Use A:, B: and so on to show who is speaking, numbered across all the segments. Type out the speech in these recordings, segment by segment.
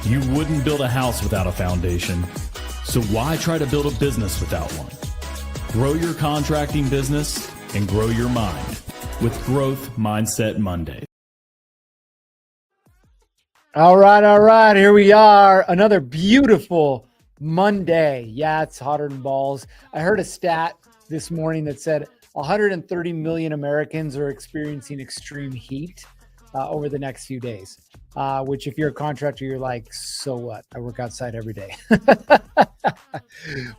A: You wouldn't build a house without a foundation, so why try to build a business without one? Grow your contracting business and grow your mind with Growth Mindset Monday.
B: All right. Here we are. Another beautiful Monday. Yeah, it's hotter than balls. I heard a stat this morning that said 130 million Americans are experiencing extreme heat over the next few days, which if you're a contractor, you're like, so what? I work outside every day.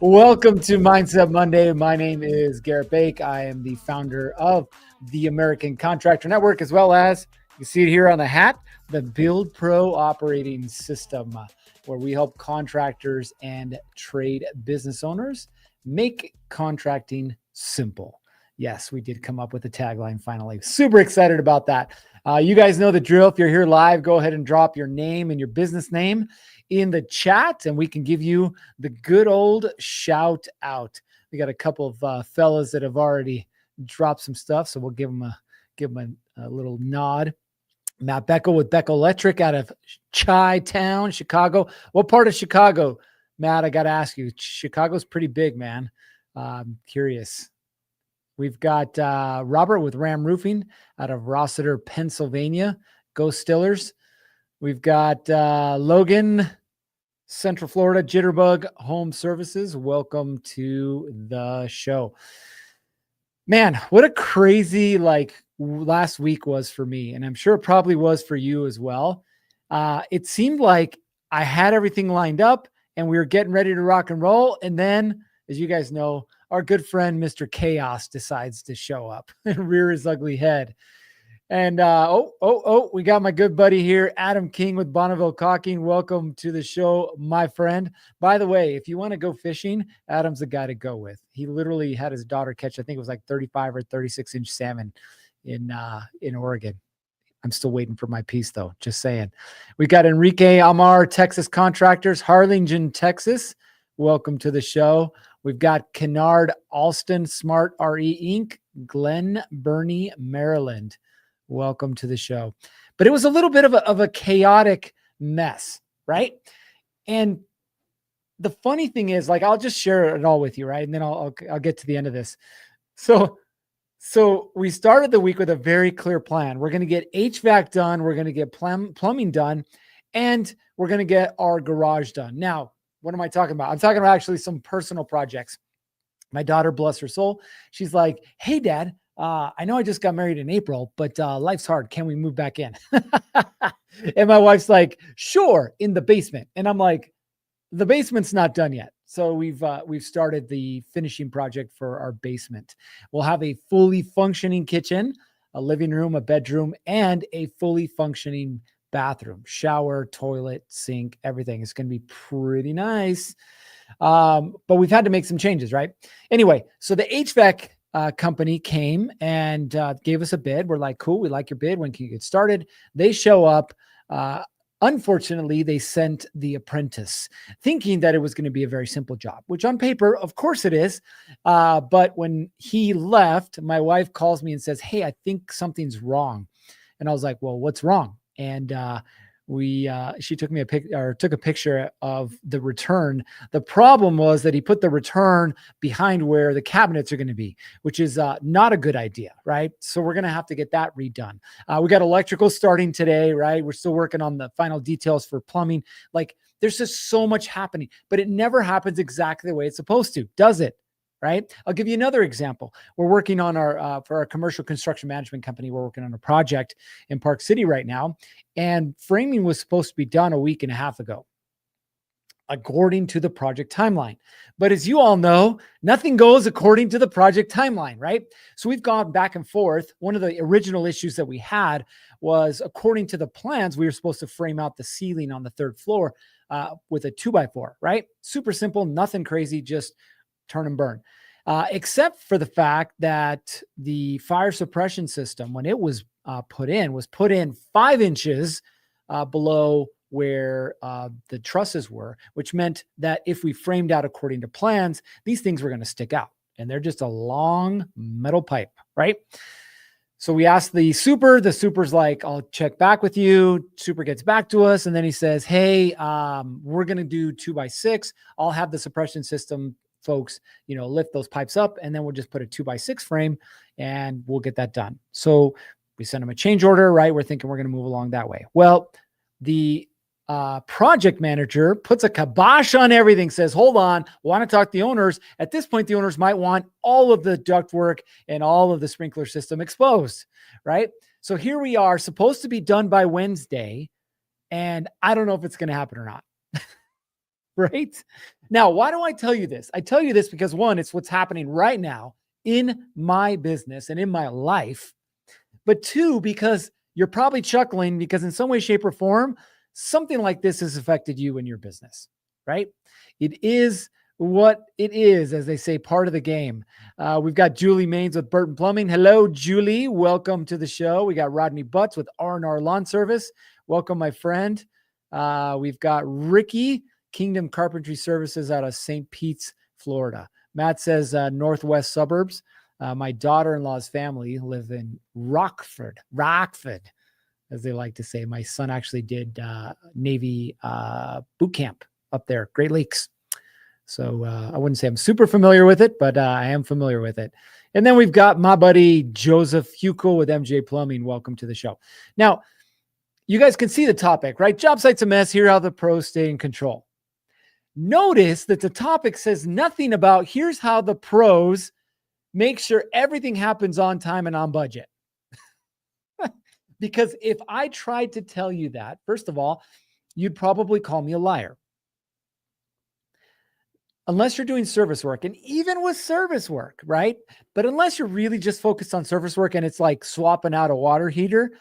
B: Welcome to Mindset Monday. My name is Garrett Bake. I am the founder of the American Contractor Network, as well as, you see it here on the hat, the Build Pro operating system, where we help contractors and trade business owners make contracting simple. Yes, we did come up with a tagline finally. Super excited about that. You guys know the drill. If you're here live, go ahead and drop your name and your business name in the chat, and we can give you the good old shout out. We got a couple of fellas that have already dropped some stuff, so we'll give them a little nod. Matt Beckel with Beckel Electric out of Chi-Town, Chicago. What part of Chicago, Matt? I got to ask you. Chicago's pretty big, man. I'm curious. We've got Robert with Ram Roofing out of Rossiter, Pennsylvania. Go Stillers. We've got Logan, Central Florida, Jitterbug Home Services. Welcome to the show. Man, what a crazy last week was for me, and I'm sure it probably was for you as well. It seemed like I had everything lined up and we were getting ready to rock and roll. And then, as you guys know, our good friend, Mr. Chaos, decides to show up and rear his ugly head. And we got my good buddy here, Adam King with Bonneville Caulking. Welcome to the show, my friend. By the way, if you want to go fishing, Adam's the guy to go with. He literally had his daughter catch, I think it was like 35 or 36-inch salmon in Oregon. I'm still waiting for my piece, though. Just saying. We got Enrique Amar, Texas Contractors, Harlingen, Texas. Welcome to the show. We've got Kennard Alston, Smart RE Inc., Glen Burnie, Maryland. Welcome to the show. But it was a little bit of a chaotic mess, right? And the funny thing is, I'll just share it all with you, right? And then I'll get to the end of this. So we started the week with a very clear plan. We're going to get HVAC done. We're going to get plumbing done. And we're going to get our garage done. Now, what am I talking about? I'm talking about actually some personal projects. My daughter, bless her soul, she's like, hey, Dad, I know I just got married in April, but life's hard. Can we move back in? And my wife's like, sure, in the basement. And I'm like, the basement's not done yet. So we've started the finishing project for our basement. We'll have a fully functioning kitchen, a living room, a bedroom, and a fully functioning bathroom, shower, toilet, sink, everything. It's going to be pretty nice. But we've had to make some changes, right? Anyway, so the HVAC company came and gave us a bid. We're like, cool, we like your bid. When can you get started? They show up. Unfortunately, they sent the apprentice thinking that it was going to be a very simple job, which on paper, of course it is. But when he left, my wife calls me and says, hey, I think something's wrong. And I was like, well, what's wrong? And she took me took a picture of the return. The problem was that he put the return behind where the cabinets are going to be, which is not a good idea, right? So we're going to have to get that redone. We got electrical starting today, right? We're still working on the final details for plumbing. Like, there's just so much happening, but it never happens exactly the way it's supposed to, does it? Right? I'll give you another example. We're working on for our commercial construction management company, we're working on a project in Park City right now, and framing was supposed to be done a week and a half ago, according to the project timeline. But as you all know, nothing goes according to the project timeline, right? So we've gone back and forth. One of the original issues that we had was, according to the plans, we were supposed to frame out the ceiling on the third floor with a 2x4, right? Super simple, nothing crazy, just turn and burn. Except for the fact that the fire suppression system, when it was put in 5 inches below where the trusses were, which meant that if we framed out according to plans, these things were going to stick out, and they're just a long metal pipe, right? So we asked the super's like, I'll check back with you. Super gets back to us, and then he says, hey, we're going to do 2x6. I'll have the suppression system folks, lift those pipes up, and then we'll just put a 2x6 frame and we'll get that done. So we send them a change order, right? We're thinking we're going to move along that way. Well, the project manager puts a kibosh on everything, says, hold on, want to talk to the owners. At this point, the owners might want all of the ductwork and all of the sprinkler system exposed, right? So here we are, supposed to be done by Wednesday, and I don't know if it's going to happen or not. Right? Now, why do I tell you this? I tell you this because, one, it's what's happening right now in my business and in my life. But two, because you're probably chuckling because in some way, shape, or form, something like this has affected you in your business, right? It is what it is, as they say, part of the game. We've got Julie Maines with Burton Plumbing. Hello, Julie. Welcome to the show. We got Rodney Butts with R&R Lawn Service. Welcome, my friend. We've got Ricky, Kingdom Carpentry Services out of St. Pete's, Florida. Matt says northwest suburbs. My daughter-in-law's family live in Rockford, as they like to say. My son actually did Navy boot camp up there, Great Lakes. So I wouldn't say I'm super familiar with it, but I am familiar with it. And then we've got my buddy Joseph Huco with MJ Plumbing. Welcome to the show. Now, you guys can see the topic, right? Job site's a mess. Here how the pros stay in control. Notice that the topic says nothing about here's how the pros make sure everything happens on time and on budget. Because if I tried to tell you that, first of all, you'd probably call me a liar. Unless you're doing service work, and even with service work, right? But unless you're really just focused on service work and it's like swapping out a water heater,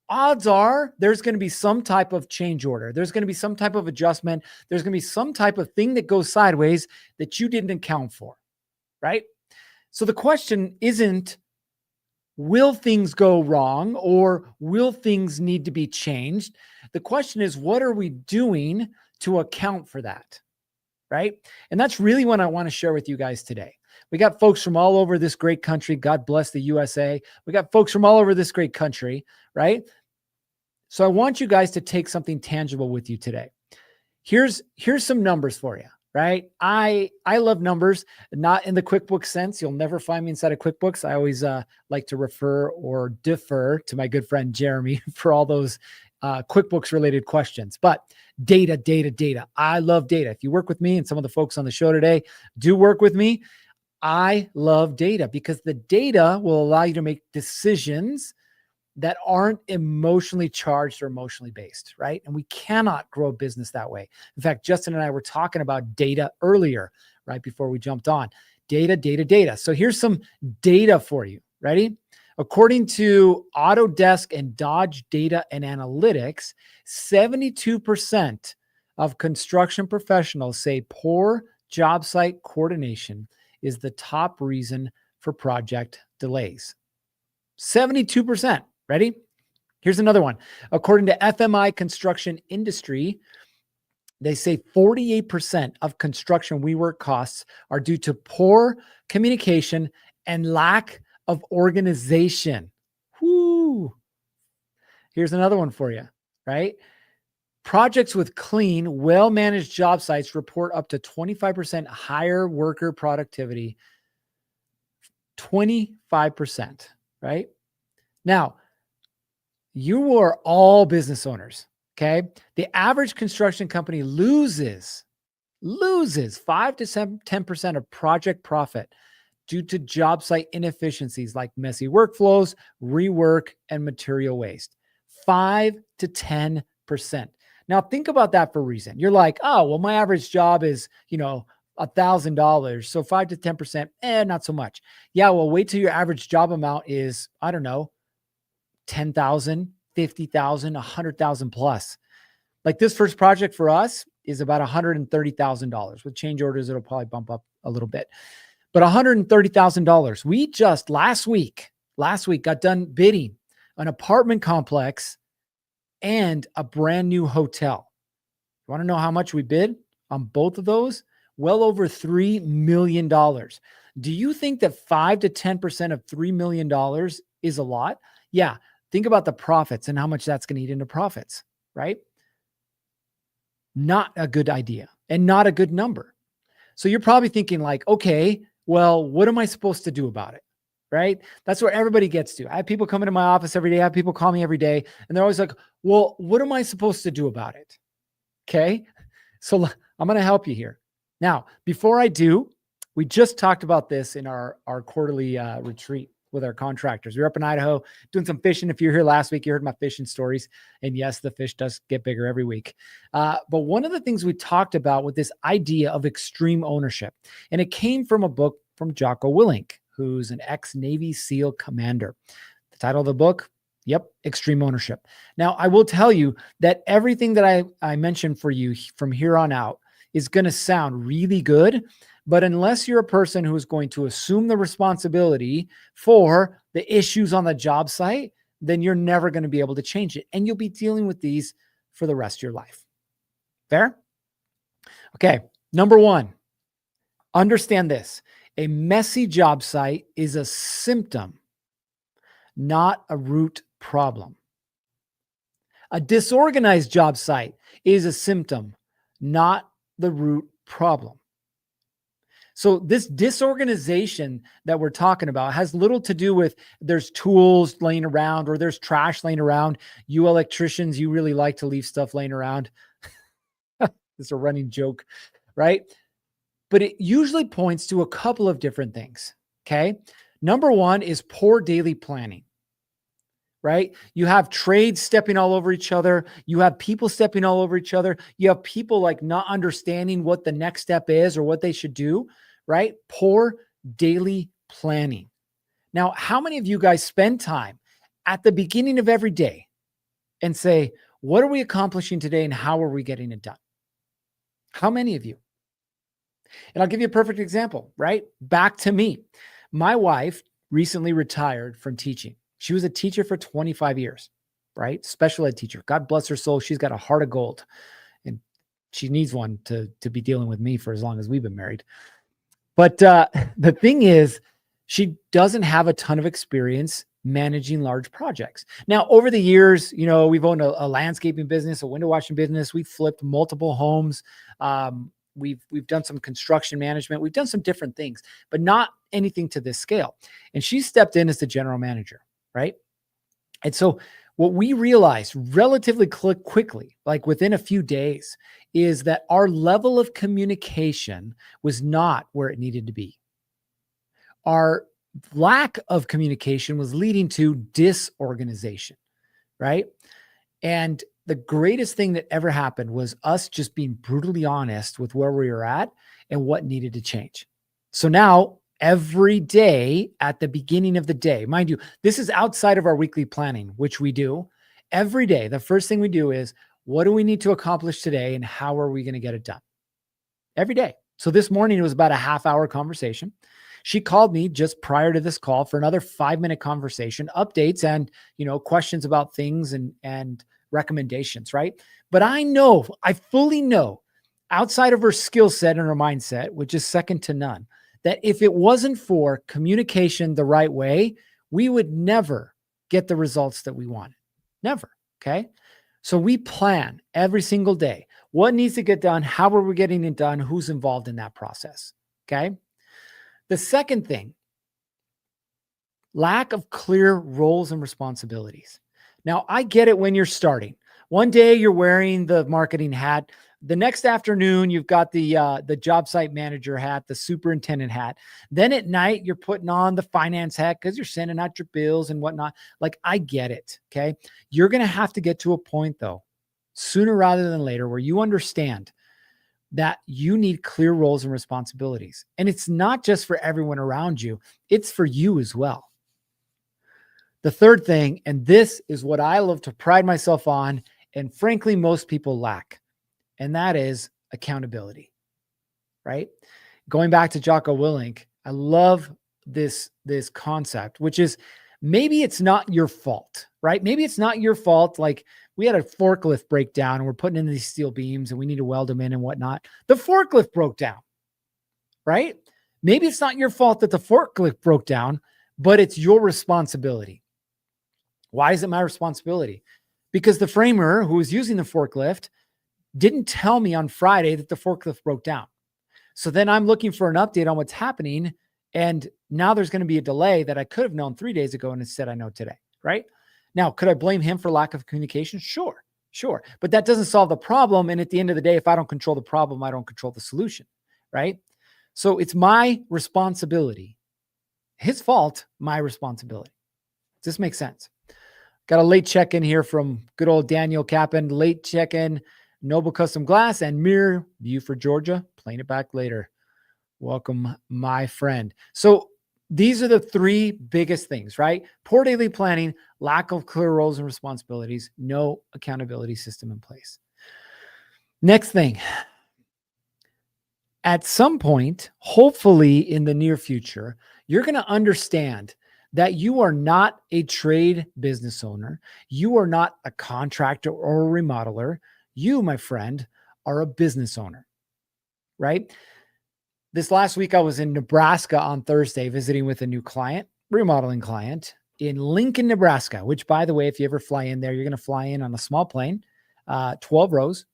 B: odds are there's going to be some type of change order. There's going to be some type of adjustment. There's going to be some type of thing that goes sideways that you didn't account for, right? So the question isn't, will things go wrong or will things need to be changed? The question is, what are we doing to account for that, right? And that's really what I want to share with you guys today. We got folks from all over this great country. God bless the USA. We got folks from all over this great country, right? So I want you guys to take something tangible with you today. Here's some numbers for you, right? I love numbers, not in the QuickBooks sense. You'll never find me inside of QuickBooks. I always like to refer or defer to my good friend Jeremy for all those QuickBooks related questions. But data. I love data. If you work with me, and some of the folks on the show today do work with me, I love data because the data will allow you to make decisions that aren't emotionally charged or emotionally based, right? And we cannot grow a business that way. In fact, Justin and I were talking about data earlier, right before we jumped on. Data. So here's some data for you. Ready? According to Autodesk and Dodge Data and Analytics, 72% of construction professionals say poor job site coordination is the top reason for project delays. 72%. Ready? Here's another one. According to FMI Construction Industry, they say 48% of construction WeWork costs are due to poor communication and lack of organization. Whoo. Here's another one for you, right? Projects with clean, well-managed job sites report up to 25% higher worker productivity. 25%, right? Now, you are all business owners, okay? The average construction company loses 5 to 10% of project profit due to job site inefficiencies like messy workflows, rework, and material waste. 5 to 10%. Now think about that for a reason. You're like, oh, well, my average job is, $1,000. So 5 to 10%, not so much. Yeah, well, wait till your average job amount is, I don't know, 10,000, 50,000, 100,000 plus. Like this first project for us is about $130,000. With change orders, it'll probably bump up a little bit. But $130,000. We just last week got done bidding an apartment complex and a brand new hotel. You want to know how much we bid on both of those? Well over $3 million. Do you think that 5 to 10% of $3 million is a lot? Yeah. Think about the profits and how much that's going to eat into profits, right? Not a good idea and not a good number. So you're probably thinking like, okay, well, what am I supposed to do about it? Right? That's where everybody gets to. I have people come into my office every day. I have people call me every day and they're always like, well, what am I supposed to do about it? Okay. So I'm going to help you here. Now, before I do, we just talked about this in our quarterly retreat with our contractors. We were up in Idaho doing some fishing. If you were here last week, you heard my fishing stories. And yes, the fish does get bigger every week. But one of the things we talked about with this idea of extreme ownership, and it came from a book from Jocko Willink, who's an ex-Navy SEAL commander. The title of the book, Extreme Ownership. Now, I will tell you that everything that I mentioned for you from here on out is going to sound really good, but unless you're a person who is going to assume the responsibility for the issues on the job site, then you're never going to be able to change it. And you'll be dealing with these for the rest of your life. Fair? Okay. Number one, understand this. A messy job site is a symptom, not a root problem. A disorganized job site is a symptom, not the root problem. So this disorganization that we're talking about has little to do with there's tools laying around or there's trash laying around. You electricians, you really like to leave stuff laying around. It's a running joke, right? But it usually points to a couple of different things, okay? Number one is poor daily planning, right? You have trades stepping all over each other. You have people stepping all over each other. You have people like not understanding what the next step is or what they should do, right? Poor daily planning. Now, how many of you guys spend time at the beginning of every day and say, what are we accomplishing today and how are we getting it done? How many of you? And I'll give you a perfect example, right? Back to me. My wife recently retired from teaching. She was a teacher for 25 years, right? Special ed teacher. God bless her soul. She's got a heart of gold. And she needs one to be dealing with me for as long as we've been married. But the thing is, she doesn't have a ton of experience managing large projects. Now, over the years, we've owned a landscaping business, a window washing business. We've flipped multiple homes. We've done some construction management. We've done some different things, but not anything to this scale. And she stepped in as the general manager, right? And so what we realized relatively quickly, like within a few days, is that our level of communication was not where it needed to be. Our lack of communication was leading to disorganization, right? And the greatest thing that ever happened was us just being brutally honest with where we were at and what needed to change. So now every day at the beginning of the day, mind you, this is outside of our weekly planning, which we do every day. The first thing we do is, what do we need to accomplish today and how are we going to get it done? Every day. So this morning it was about a half-hour conversation. She called me just prior to this call for another 5-minute conversation, updates and, questions about things and recommendations, right? But I fully know outside of her skill set and her mindset, which is second to none, that if it wasn't for communication the right way, we would never get the results that we wanted. Never. Okay. So we plan every single day. What needs to get done? How are we getting it done? Who's involved in that process? Okay. The second thing, lack of clear roles and responsibilities. Now, I get it when you're starting. One day you're wearing the marketing hat. The next afternoon, you've got the job site manager hat, the superintendent hat. Then at night, you're putting on the finance hat because you're sending out your bills and whatnot. Like, I get it. Okay. You're going to have to get to a point, though, sooner rather than later, where you understand that you need clear roles and responsibilities. And it's not just for everyone around you, it's for you as well. The third thing, and this is what I love to pride myself on, and frankly, most people lack, and that is accountability, right? Going back to Jocko Willink, I love this concept, which is maybe it's not your fault, right? Maybe it's not your fault. Like, we had a forklift breakdown and we're putting in these steel beams and we need to weld them in and whatnot. The forklift broke down, right? Maybe it's not your fault that the forklift broke down, but it's your responsibility. Why is it my responsibility? Because the framer who was using the forklift didn't tell me on Friday that the forklift broke down. So then I'm looking for an update on what's happening. And now there's going to be a delay that I could have known 3 days ago and instead I know today, right? Now, could I blame him for lack of communication? Sure. But that doesn't solve the problem. And at the end of the day, if I don't control the problem, I don't control the solution, right? So it's my responsibility. His fault, my responsibility. Does this make sense? Got a late check-in here from good old Daniel Kappen. Late check-in, Noble Custom Glass, and Mirror View for Georgia. Playing it back later. Welcome, my friend. So these are the three biggest things, right? Poor daily planning, lack of clear roles and responsibilities, no accountability system in place. Next thing. At some point, hopefully in the near future, you're going to understand that you are not a trade business owner. You are not a contractor or a remodeler. You, my friend, are a business owner, right? This last week, I was in Nebraska on Thursday visiting with a new client, remodeling client in Lincoln, Nebraska, which, by the way, if you ever fly in there, you're going to fly in on a small plane, 12 rows,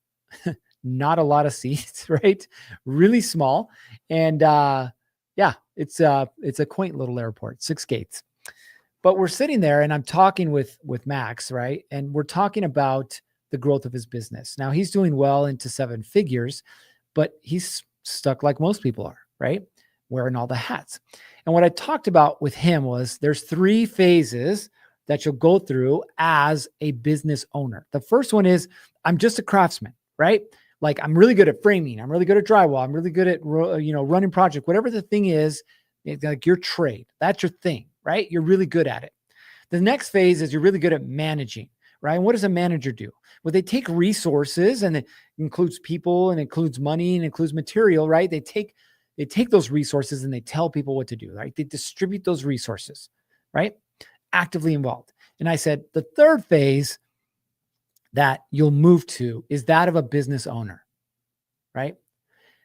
B: not a lot of seats, right? Really small. And yeah, it's a quaint little airport, 6 gates. But we're sitting there and I'm talking with Max, right? And we're talking about the growth of his business. Now he's doing well into 7 figures, but he's stuck like most people are, right? Wearing all the hats. And what I talked about with him was there's 3 phases that you'll go through as a business owner. The first one is I'm just a craftsman, right? Like, I'm really good at framing. I'm really good at drywall. I'm really good at, running project, whatever the thing is, like your trade, that's your thing, right? You're really good at it. The next phase is you're really good at managing, right? And what does a manager do? Well, they take resources, and it includes people and includes money and includes material, right? They take those resources and they tell people what to do, right? They distribute those resources, right? Actively involved. And I said, the third phase that you'll move to is that of a business owner, right?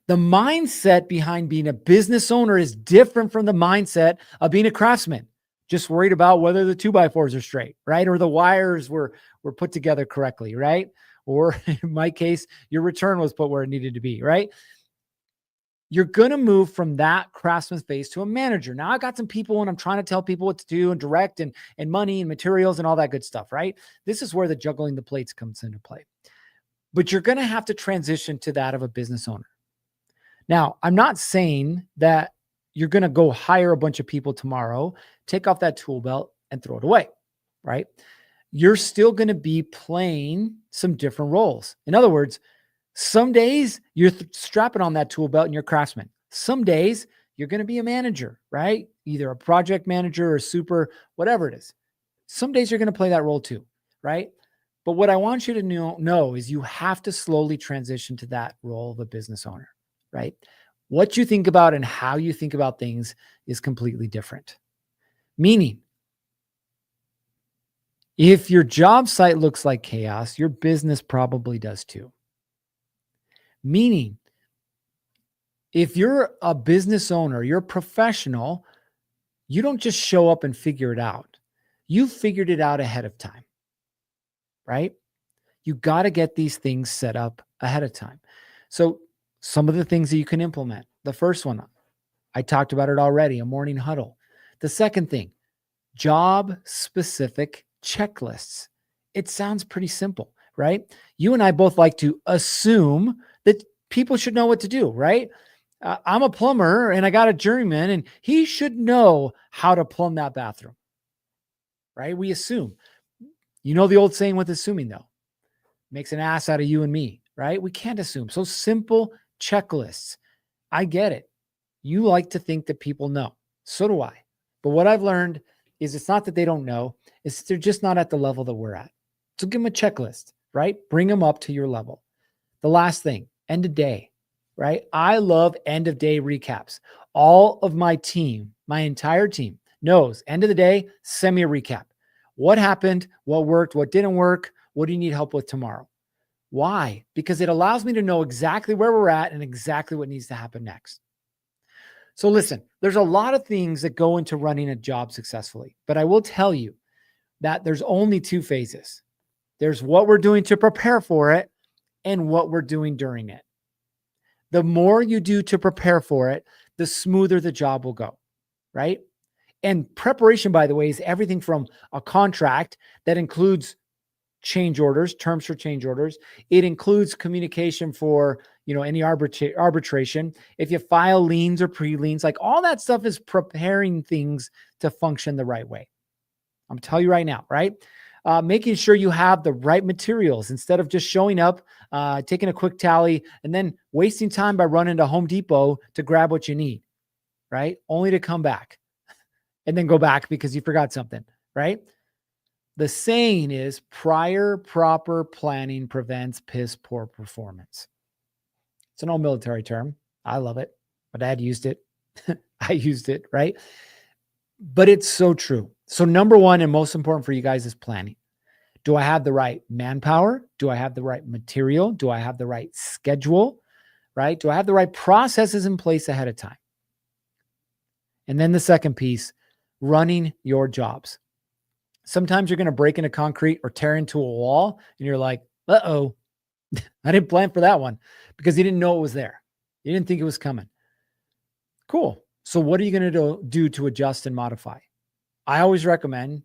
B: The mindset behind being a business owner is different from the mindset of being a craftsman, just worried about whether the 2x4s are straight, right? Or the wires were put together correctly, right? Or in my case, your return was put where it needed to be, right? You're going to move from that craftsman phase to a manager. Now I got some people and I'm trying to tell people what to do and direct and money and materials and all that good stuff, right? This is where the juggling the plates comes into play. But you're going to have to transition to that of a business owner. Now, I'm not saying that you're going to go hire a bunch of people tomorrow, take off that tool belt and throw it away, right? You're still going to be playing some different roles. In other words, some days you're strapping on that tool belt and you're a craftsman. Some days you're going to be a manager, right? Either a project manager or super, whatever it is. Some days you're going to play that role too, right? But what I want you to know is you have to slowly transition to that role of a business owner, right? What you think about and how you think about things is completely different. Meaning, if your job site looks like chaos, your business probably does too. Meaning, if you're a business owner, you're a professional, you don't just show up and figure it out. You figured it out ahead of time, right? You got to get these things set up ahead of time. So some of the things that you can implement. The first one, I talked about it already, a morning huddle. The second thing, job specific checklists. It sounds pretty simple, right? You and I both like to assume that people should know what to do, right? I'm a plumber and I got a journeyman and he should know how to plumb that bathroom, right? We assume. You know the old saying with assuming, though, makes an ass out of you and me, right? We can't assume. So simple checklists. I get it. You like to think that people know. So do I. But what I've learned is it's not that they don't know, it's they're just not at the level that we're at. So give them a checklist, right? Bring them up to your level. The last thing, end of day, right? I love end of day recaps. All of my team, my entire team knows end of the day, send me a recap. What happened? What worked? What didn't work? What do you need help with tomorrow? Why? Because it allows me to know exactly where we're at and exactly what needs to happen next. So listen, there's a lot of things that go into running a job successfully, but I will tell you that there's only two phases. There's what we're doing to prepare for it and what we're doing during it. The more you do to prepare for it, the smoother the job will go, right? And preparation, by the way, is everything from a contract that includes change orders, terms for change orders. It includes communication for, any arbitration. If you file liens or pre-liens, like all that stuff is preparing things to function the right way. I'm telling you right now, right? Making sure you have the right materials instead of just showing up, taking a quick tally, and then wasting time by running to Home Depot to grab what you need, right? Only to come back and then go back because you forgot something, right? The saying is prior proper planning prevents piss poor performance. It's an old military term. I love it. My dad used it. I used it, right? But it's so true. So number one and most important for you guys is planning. Do I have the right manpower? Do I have the right material? Do I have the right schedule, right? Do I have the right processes in place ahead of time? And then the second piece, running your jobs. Sometimes you're going to break into concrete or tear into a wall and you're like, uh-oh, I didn't plan for that one because you didn't know it was there. You didn't think it was coming. Cool. So what are you going to do to adjust and modify? I always recommend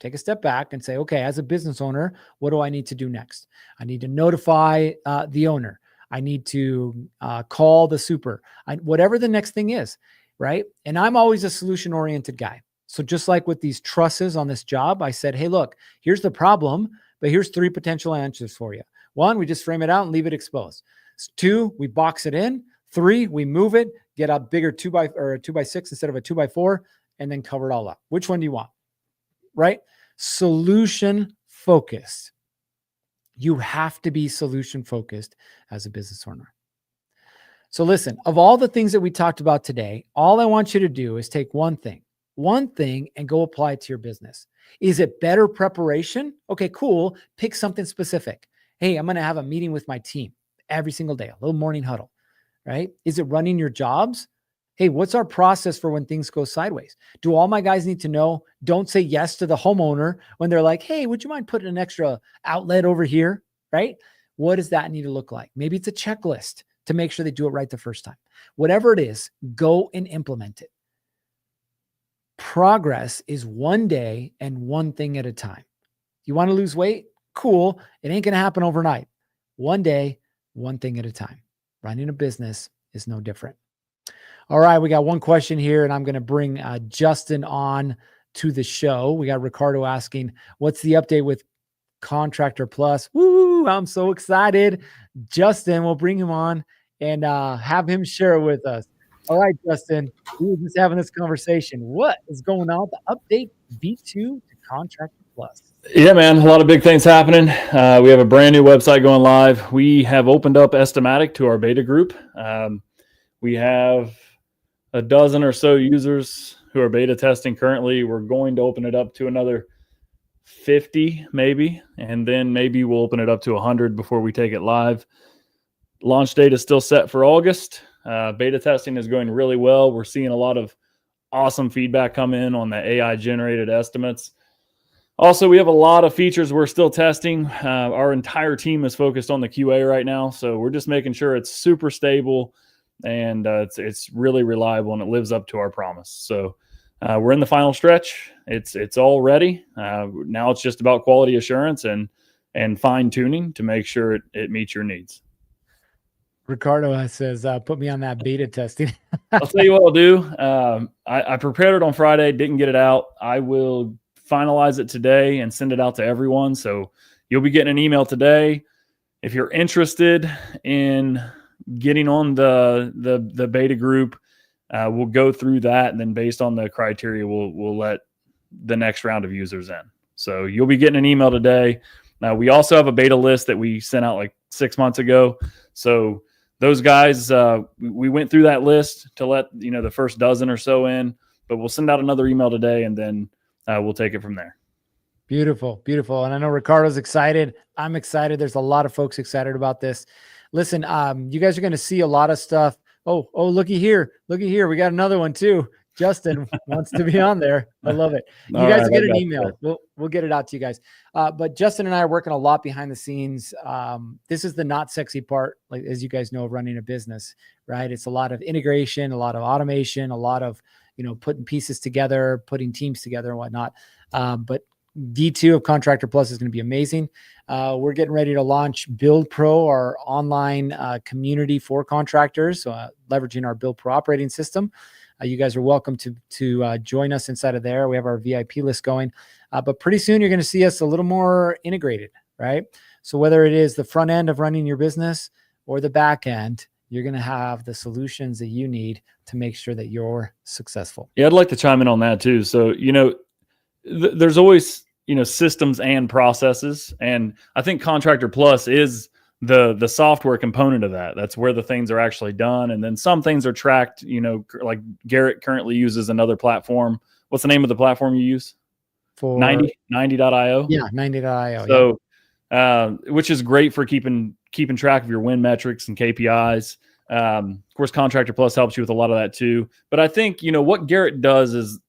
B: take a step back and say, okay, as a business owner, what do I need to do next? I need to notify the owner. I need to call the super, whatever the next thing is, right? And I'm always a solution-oriented guy. So just like with these trusses on this job, I said, hey, look, here's the problem, but here's 3 potential answers for you. 1, we just frame it out and leave it exposed. 2, we box it in. 3, we move it, get a bigger 2x6 instead of a 2x4, and then cover it all up. Which one do you want? Right? Solution focused. You have to be solution focused as a business owner. So listen, of all the things that we talked about today, all I want you to do is take one thing and go apply it to your business. Is it better preparation? Okay, cool. Pick something specific. Hey, I'm going to have a meeting with my team every single day, a little morning huddle, right? Is it running your jobs? Hey, what's our process for when things go sideways? Do all my guys need to know? Don't say yes to the homeowner when they're like, hey, would you mind putting an extra outlet over here, right? What does that need to look like? Maybe it's a checklist to make sure they do it right the first time. Whatever it is, go and implement it. Progress is one day and one thing at a time. You want to lose weight? Cool. It ain't going to happen overnight. One day, one thing at a time. Running a business is no different. All right, we got one question here, and I'm going to bring Justin on to the show. We got Ricardo asking, what's the update with Contractor Plus? Woo, I'm so excited. Justin, we'll bring him on and have him share it with us. All right, Justin, we were just having this conversation. What is going on with the update V2 to Contractor Plus?
A: Yeah, man, a lot of big things happening. We have a brand new website going live. We have opened up Estimatic to our beta group. We have a dozen or so users who are beta testing currently. We're going to open it up to another 50 maybe, and then maybe we'll open it up to 100 before we take it live. Launch date is still set for August. Beta testing is going really well. We're seeing a lot of awesome feedback come in on the AI generated estimates. Also, we have a lot of features we're still testing. Our entire team is focused on the QA right now, so we're just making sure it's super stable and it's really reliable and it lives up to our promise. So we're in the final stretch. It's all ready. Now it's just about quality assurance and fine tuning to make sure it meets your needs.
B: Ricardo says, put me on that beta testing.
A: I'll tell you what I'll do. I prepared it on Friday, didn't get it out. I will finalize it today and send it out to everyone. So you'll be getting an email today. If you're interested in getting on the beta group, we'll go through that. And then based on the criteria, we'll let the next round of users in. So you'll be getting an email today. We also have a beta list that we sent out like 6 months ago. So those guys, we went through that list to let the first dozen or so in, but we'll send out another email today and then we'll take it from there.
B: Beautiful, beautiful. And I know Ricardo's excited. I'm excited. There's a lot of folks excited about this. Listen, you guys are going to see a lot of stuff. Oh, looky here. Looky here. We got another one too. Justin wants to be on there. I love it. You guys will get an email. We'll get it out to you guys. But Justin and I are working a lot behind the scenes. This is the not sexy part, like as you guys know, of running a business, right? It's a lot of integration, a lot of automation, a lot of putting pieces together, putting teams together and whatnot. But D2 of Contractor Plus is going to be amazing. We're getting ready to launch Build Pro, our online community for contractors, leveraging our Build Pro operating system. You guys are welcome to join us inside of there. We have our VIP list going, but pretty soon you're going to see us a little more integrated, right? So whether it is the front end of running your business or the back end, you're going to have the solutions that you need to make sure that you're successful.
A: Yeah, I'd like to chime in on that too. So, there's always, systems and processes. And I think Contractor Plus is the software component of that. That's where the things are actually done. And then some things are tracked, like Garrett currently uses another platform. What's the name of the platform you use?
B: For
A: 90.io.
B: Yeah, 90.io.
A: So, which is great for keeping track of your win metrics and KPIs. Of course, Contractor Plus helps you with a lot of that too. But I think, what Garrett does is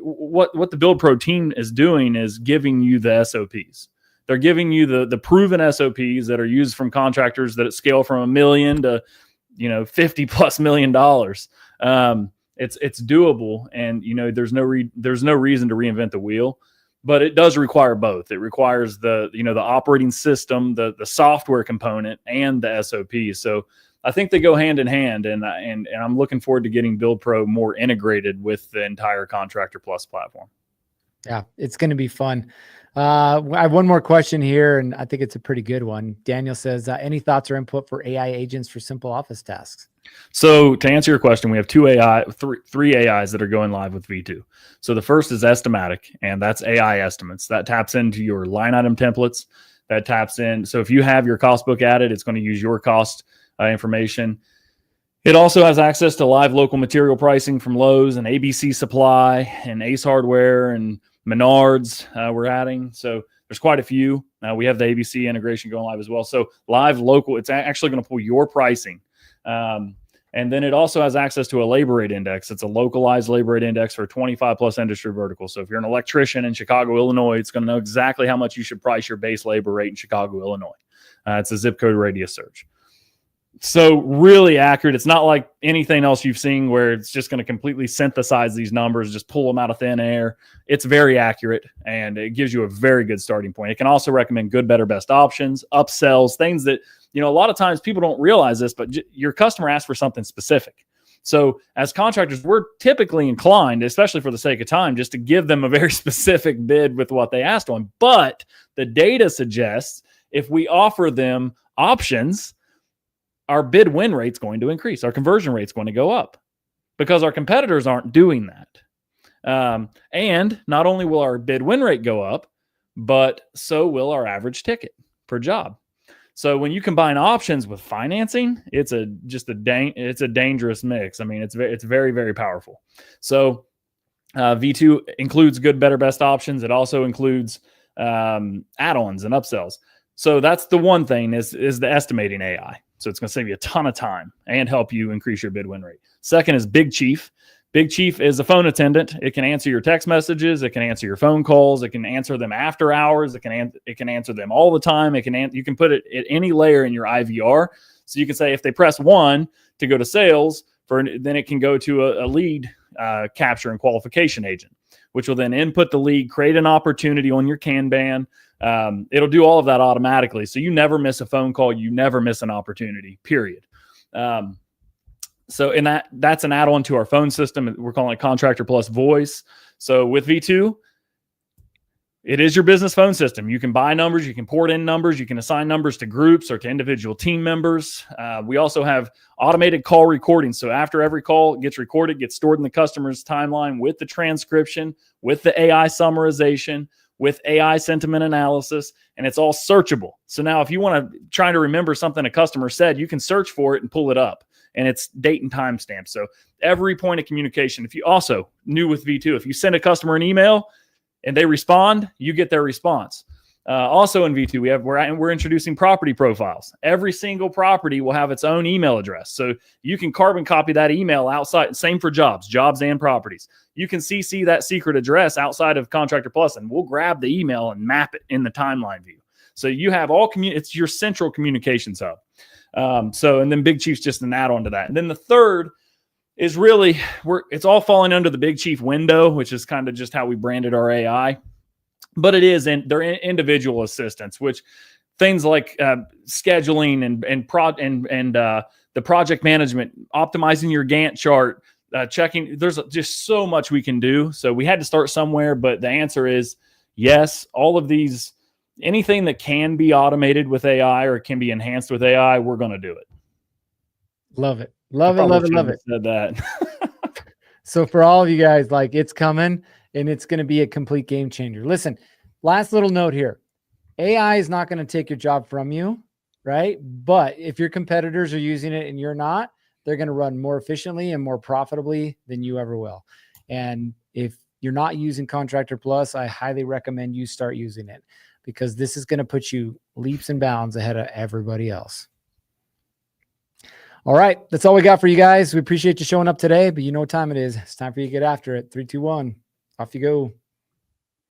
A: what the Build Pro team is doing is giving you the SOPs. They're giving you the proven SOPs that are used from contractors that scale from $1 million to, $50+ million. It's doable, and there's no reason to reinvent the wheel, but it does require both. It requires the operating system, the software component, and the SOP. So I think they go hand in hand, and I'm looking forward to getting Build Pro more integrated with the entire Contractor Plus platform.
B: Yeah, it's going to be fun. I have one more question here, and I think it's a pretty good one. Daniel says, any thoughts or input for AI agents for simple office tasks?
A: So to answer your question, we have three AIs that are going live with V2. So the first is Estimatic, and that's AI estimates. That taps into your line item templates. That taps in. So if you have your cost book added, it's going to use your cost information. It also has access to live local material pricing from Lowe's and ABC Supply and Ace Hardware and Menards we're adding. So there's quite a few. We have the ABC integration going live as well. So live local, it's actually going to pull your pricing. And then it also has access to a labor rate index. It's a localized labor rate index for 25+ industry verticals. So if you're an electrician in Chicago, Illinois, it's going to know exactly how much you should price your base labor rate in Chicago, Illinois. It's a zip code radius search. So really accurate. It's not like anything else you've seen where it's just going to completely synthesize these numbers, just pull them out of thin air. It's very accurate, and it gives you a very good starting point. It can also recommend good, better, best options, upsells, things that, a lot of times people don't realize this, but your customer asks for something specific. So as contractors, we're typically inclined, especially for the sake of time, just to give them a very specific bid with what they asked on. But the data suggests if we offer them options, our bid win rate's going to increase. Our conversion rate's going to go up because our competitors aren't doing that. And not only will our bid win rate go up, but so will our average ticket per job. So when you combine options with financing, it's a dangerous mix. I mean, it's very, very powerful. So V2 includes good, better, best options. It also includes add-ons and upsells. So that's the one thing is the estimating AI. So it's going to save you a ton of time and help you increase your bid win rate. Second is Big Chief. Big Chief is a phone attendant. It can answer your text messages. It can answer your phone calls. It can answer them after hours. It can answer them all the time. You can put it at any layer in your IVR. So you can say if they press 1 to go to sales, then it can go to a lead capture and qualification agent, which will then input the lead, create an opportunity on your Kanban. It'll do all of that automatically. So you never miss a phone call. You never miss an opportunity, period. So that's an add-on to our phone system. We're calling it Contractor Plus Voice. So with V2, it is your business phone system. You can buy numbers, you can port in numbers, you can assign numbers to groups or to individual team members. We also have automated call recording. So after every call gets recorded, gets stored in the customer's timeline with the transcription, with the AI summarization, with AI sentiment analysis, and it's all searchable. So now if you want to try to remember something a customer said, you can search for it and pull it up. And it's date and timestamp. So every point of communication, if you also new with V2, if you send a customer an email and they respond, you get their response. Also in V2, we're introducing property profiles. Every single property will have its own email address. So you can carbon copy that email outside. Same for jobs and properties. You can CC that secret address outside of Contractor Plus, and we'll grab the email and map it in the timeline view. So you have it's your central communications hub. And then Big Chief's just an add-on to that. And then the third is really it's all falling under the Big Chief window, which is kind of just how we branded our AI. But it is they're individual assistants, which things like scheduling and the project management, optimizing your Gantt chart, checking. There's just so much we can do. So we had to start somewhere, but the answer is yes. All of these. Anything that can be automated with AI or can be enhanced with AI, we're going to do it.
B: Love it. Love it.
A: Said that.
B: So for all of you guys, it's coming and it's going to be a complete game changer. Listen, last little note here. AI is not going to take your job from you, right? But if your competitors are using it and you're not, they're going to run more efficiently and more profitably than you ever will. And if you're not using Contractor Plus, I highly recommend you start using it, because this is going to put you leaps and bounds ahead of everybody else. All right. That's all we got for you guys. We appreciate you showing up today, but you know what time it is. It's time for you to get after it. 3, 2, 1. Off you go.